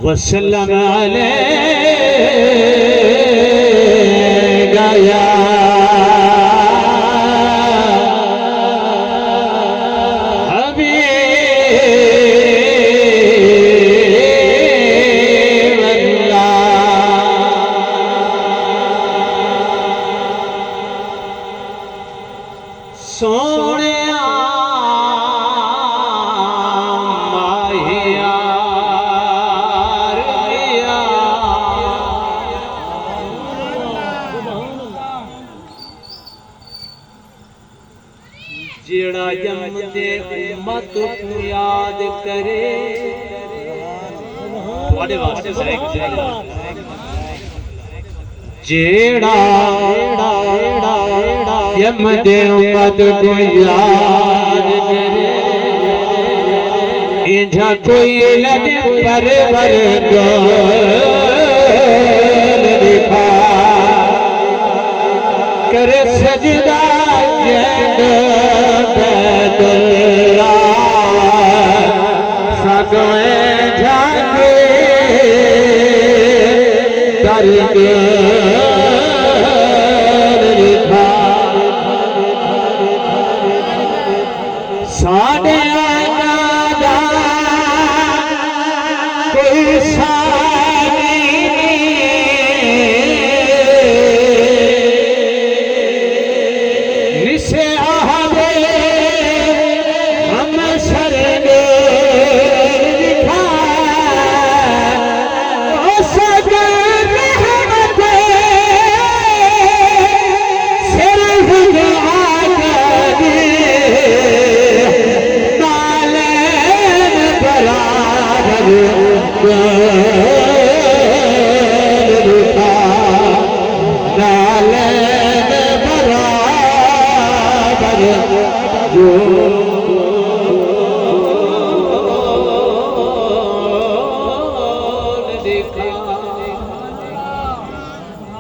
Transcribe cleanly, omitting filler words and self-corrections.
वसल्लम अलैका या हबीब अल्लाह। सोने जेड़ा जमदे उम्मत को याद करे वादे वास्ते जेड़ा जमदे उम्मत को याद करे इंजा कोई लद पर दिखा करे सजदा साढ़े कोई निसे आहवे हम शरणे दिखा ओ सगर रहमत सिर्फ आगे नालन बराबर नालन बराबर जो